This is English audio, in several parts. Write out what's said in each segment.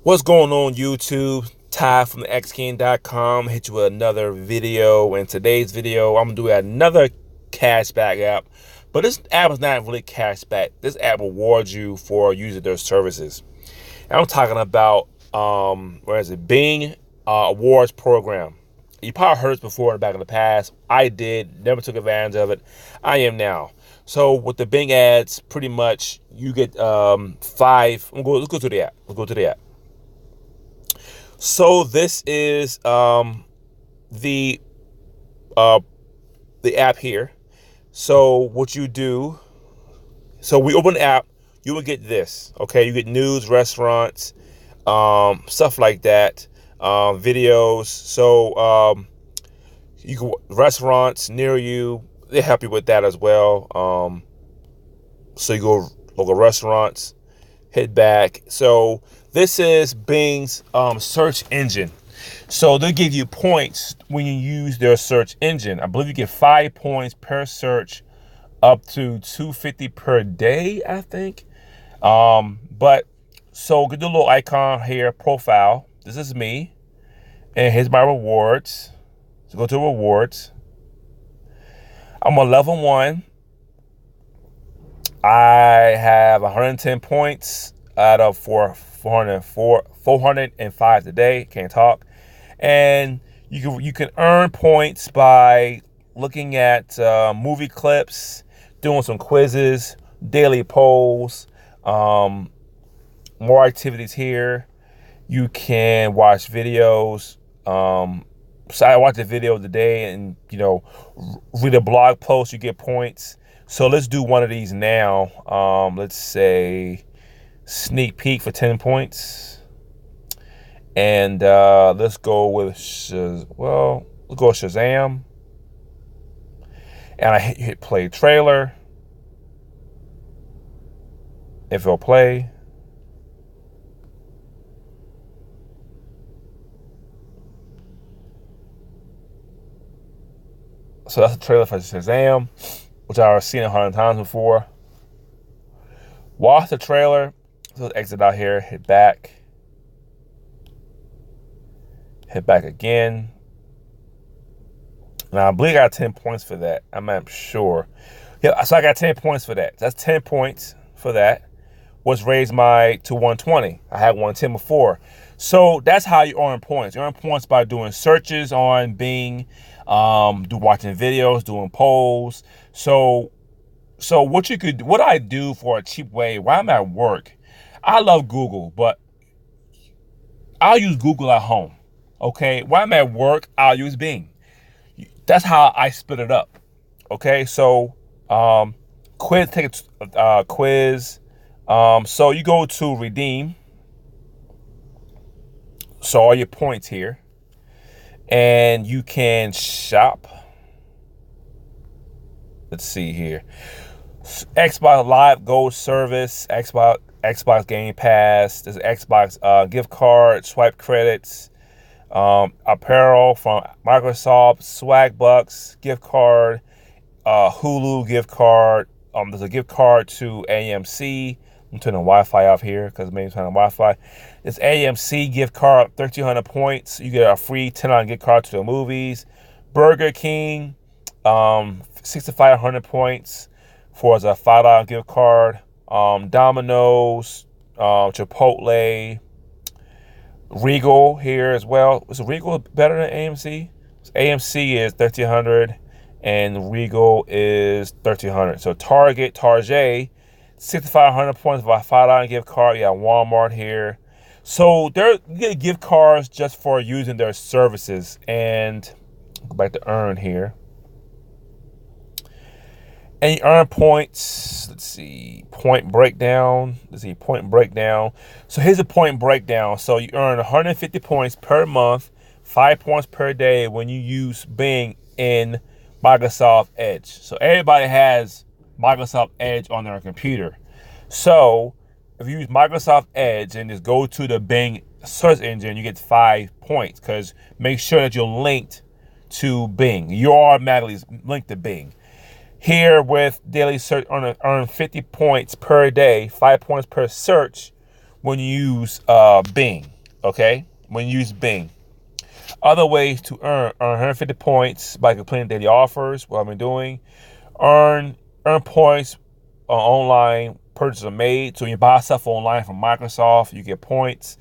What's going on, YouTube? Ty from the xking.com hit you with another video. In today's video, I'm gonna do another cashback app, but this app is not really cashback. This app rewards you for using their services. And I'm talking about where is it? Bing awards program. You probably heard this before back in the past. I did, never took advantage of it. I am now. So with the Bing ads, pretty much you get five. Let's go to the app. Let's go to the app. So this is the app here. So what you do, so we open the app, you will get this. Okay, you get news, restaurants, stuff like that, videos. So you can restaurants near you. They help you with that as well. So you go local restaurants, hit back. So this is Bing's search engine. So they'll give you points when you use their search engine. I believe you get 5 points per search, up to 250 per day, I think. But so get the little icon here, profile. This is me, and here's my rewards. So go to rewards. I'm on level 1. I have 110 points out of 405 today. Can't talk. And you can earn points by looking at movie clips, doing some quizzes, daily polls, more activities here. You can watch videos. So I watched a video today, and read a blog post, you get points. So let's do one of these now. Let's say sneak peek for 10 points. And let's go with let's go with Shazam. And I hit play trailer. If it'll play. So that's the trailer for Shazam, which I've seen 100 times before. Watch the trailer. So let's exit out here, hit back. Hit back again. Now I believe I got 10 points for that. I'm not sure. Yeah, so I got 10 points for that. That's 10 points for that, which raised my to 120. I had 110 before. So that's how you earn points. You earn points by doing searches on Bing, watching videos, doing polls. So what I do for a cheap way while I'm at work, I love Google, but I'll use Google at home. Okay, while I'm at work, I'll use Bing. That's how I split it up. Okay, so quiz, take a quiz. So you go to redeem. So all your points here, and you can shop. Let's see here. Xbox Live Gold Service, Xbox Game Pass. There's Xbox gift card, swipe credits, apparel from Microsoft, swag bucks, gift card, Hulu gift card. There's a gift card to AMC. I'm turning Wi-Fi off here because maybe I'm turning Wi-Fi. It's AMC gift card, 1,300 points. You get a free $10 gift card to the movies. Burger King, 6,500 points for a $5 gift card. Domino's, Chipotle, Regal here as well. Is Regal better than AMC? AMC is 1,300 and Regal is 1,300. So Target, 6,500 points for a $5 gift card. You got Walmart here. So you get gift cards just for using their services. And go back to earn here. And you earn points. Let's see, point breakdown. So here's a point breakdown. So you earn 150 points per month, 5 points per day when you use Bing in Microsoft Edge. So everybody has Microsoft Edge on their computer. So if you use Microsoft Edge and just go to the Bing search engine, you get 5 points, because make sure that you're linked to Bing. You're automatically linked to Bing. Here with daily search, earn 50 points per day, 5 points per search when you use Bing. okay, when you use Bing. Other ways to earn 150 points by completing daily offers, what I've been doing. Earn points online purchases are made. So when you buy stuff online from Microsoft, you get points.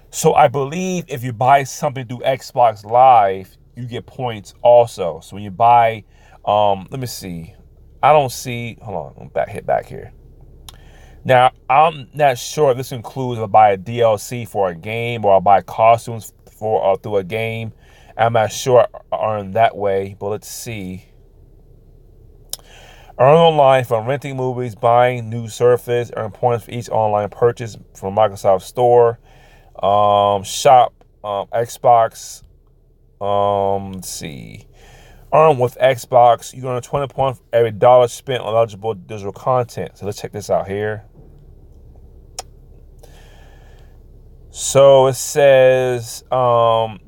So I believe if you buy something through Xbox Live, you get points also. So when you buy, let me see. I don't see, hold on, hit back here. Now, I'm not sure if this includes if I buy a DLC for a game or I buy costumes for through a game. I'm not sure I earn that way, but let's see. Earn online from renting movies, buying new Surface, earn points for each online purchase from Microsoft Store. Shop, Xbox, let's see. Earn with Xbox, you earn 20 points for every dollar spent on eligible digital content. So let's check this out here. So it says,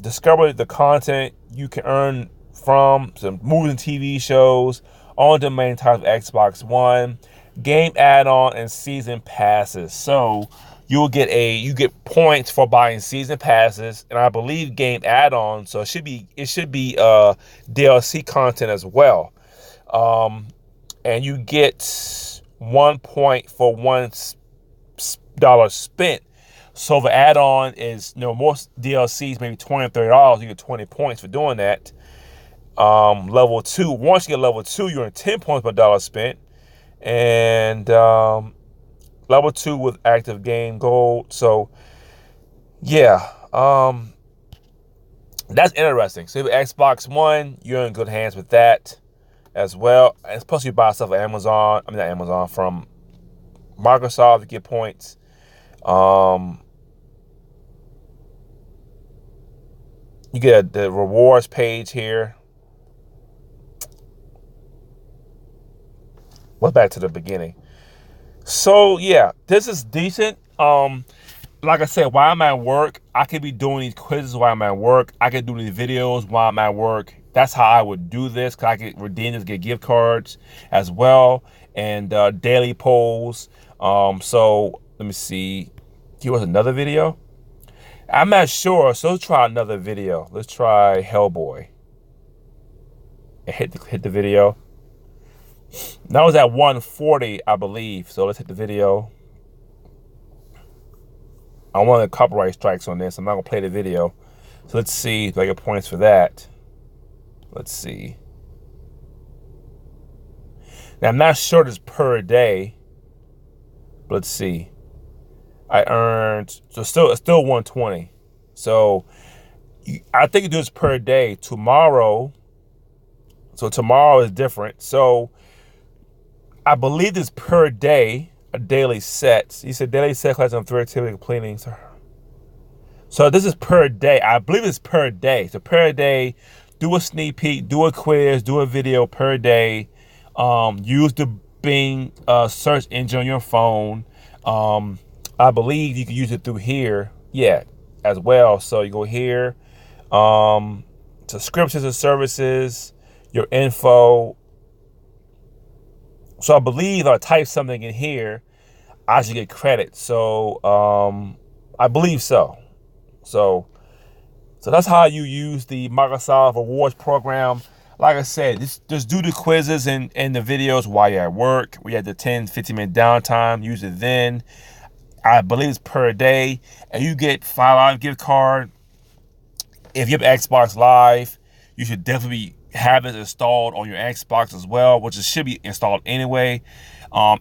discover the content you can earn from some movies and TV shows, on-demand titles of Xbox One, game add-on, and season passes. So you get points for buying season passes, and I believe game add-ons. So it should be DLC content as well. And you get 1 point for $1 spent. So the add-on is, most DLCs maybe $20 or $30. You get 20 points for doing that. Level 2. Once you get level 2, you're in 10 points per dollar spent. And level 2 with active game gold. So yeah, that's interesting. So if Xbox One, you're in good hands with that as well. And plus you buy stuff at Amazon. I mean, not Amazon, from Microsoft, you get points. You get the rewards page here. Well, back to the beginning. So yeah, this is decent. Like I said, while I'm at work, I could be doing these quizzes while I'm at work. I could do these videos while I'm at work. That's how I would do this, because I could redeem this, get gift cards as well, and daily polls. So let me see. Here was another video. I'm not sure, so let's try another video. Let's try Hellboy. And hit the video. Now it's at 140, I believe. So let's hit the video. I want the copyright strikes on this. I'm not gonna play the video. So let's see if I get points for that. Let's see. Now I'm not sure this per day, but let's see. I earned, so it's still 120. So I think you do this per day. Tomorrow is different. So I believe this per day, a daily set. He said daily set class on 3 activity completing. So this is per day. I believe it's per day. So per day, do a sneak peek, do a quiz, do a video per day. Use the Bing search engine on your phone. I believe you can use it through here, as well. So you go here, subscriptions and services, your info. So I believe if I type something in here, I should get credit. So I believe so. So that's how you use the Microsoft Rewards program. Like I said, just do the quizzes and the videos while you're at work. We had the 10-15-minute downtime. Use it then. I believe it's per day, and you get $5 gift card. If you have Xbox Live, you should definitely have it installed on your Xbox as well, which it should be installed anyway.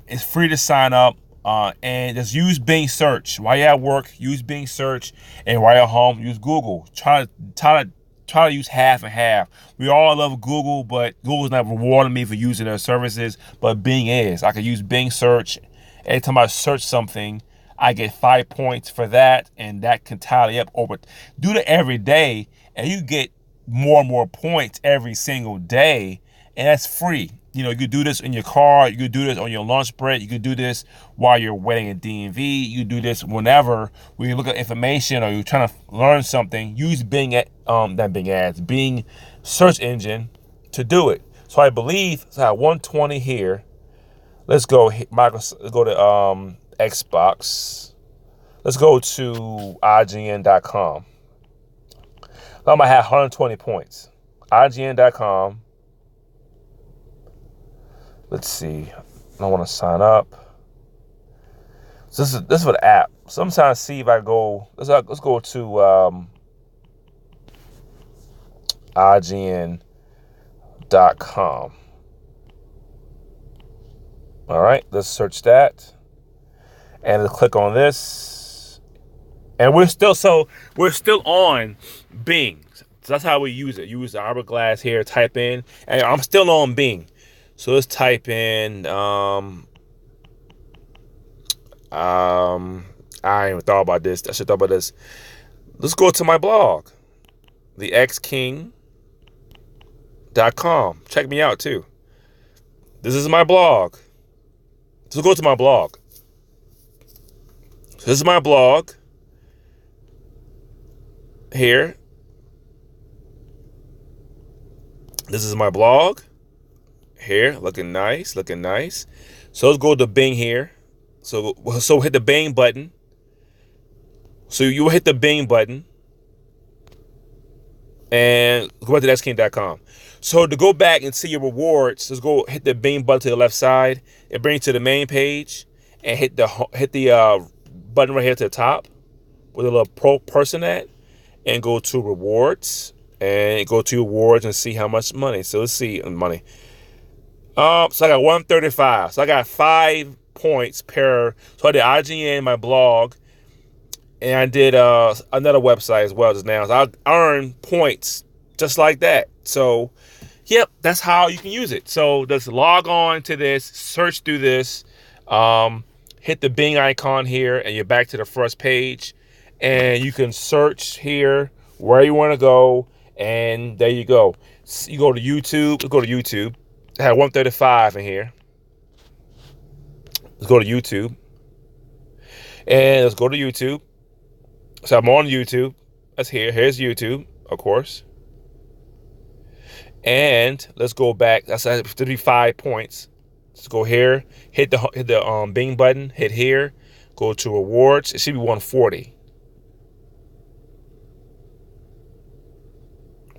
It's free to sign up, and just use Bing search while you're at work. Use Bing search, and while you're at home, use Google. Try to use half and half. We all love Google, but Google's not rewarding me for using their services, but Bing is. I can use Bing search. Every time I search something, I get 5 points for that, and that can tally up over. Do that every day, and you get more and more points every single day, and that's free. You could do this in your car. You could do this on your lunch break. You could do this while you're waiting at DMV. You do this whenever when you look at information or you're trying to learn something. Use Bing, not Bing ads, Bing search engine to do it. So I believe it's at 120 here. Let's go Microsoft. Go to Xbox. Let's go to IGN.com. I'm gonna have 120 points. IGN.com. Let's see. I want to sign up. So this is for the app. Sometimes see if I go. Let's go to IGN.com. All right, let's search that, and let's click on this. And we're still on Bing. So that's how we use it. Use the hourglass here. Type in, and I'm still on Bing. So let's type in. I ain't even thought about this. I should thought about this. Let's go to my blog, thexking.com. Check me out too. This is my blog. So go to my blog. So this is my blog here. This is my blog here. Looking nice, looking nice. So let's go to Bing here. So hit the Bing button. So you hit the Bing button and go back to getupside.com. So to go back and see your rewards, let's go hit the Bing button to the left side. It brings you to the main page, and hit the button right here to the top with a little pro person at, and go to rewards and go to rewards and see how much money. So let's see money. So I got 135. So I got 5 points per. So I did IGN, my blog, and I did another website as well just now. So I earned points just like that. So, yep, that's how you can use it. So just log on to this, search through this, hit the Bing icon here, and you're back to the first page. And you can search here where you want to go, and there you go. You go to YouTube. Let's go to YouTube. I had 135 in here. Let's go to YouTube. And let's go to YouTube. So I'm on YouTube. That's here. Here's YouTube, of course. And let's go back. That's 55 points. Let's go here. Hit the Bing button. Hit here. Go to rewards. It should be 140.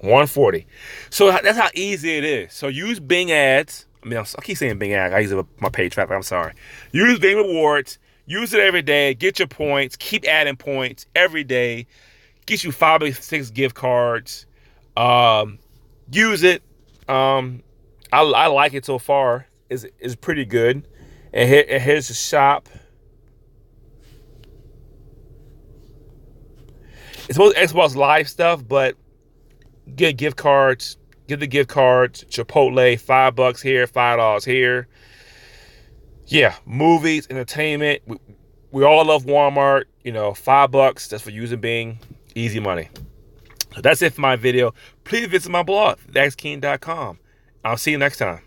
140. So that's how easy it is. So use Bing ads. I mean, I keep saying Bing ads. I use it with my page traffic. I'm sorry. Use Bing rewards. Use it every day. Get your points. Keep adding points every day. Get you 5 or 6 gift cards. Use it. I like it so far. It's pretty good. And here's the shop. It's supposed to Xbox Live stuff, but get gift cards. Get the gift cards. Chipotle, $5 here, $5 here. Yeah, movies, entertainment. We all love Walmart. You know, $5. That's for using Bing. Easy money. So that's it for my video. Please visit my blog, thexking.com. I'll see you next time.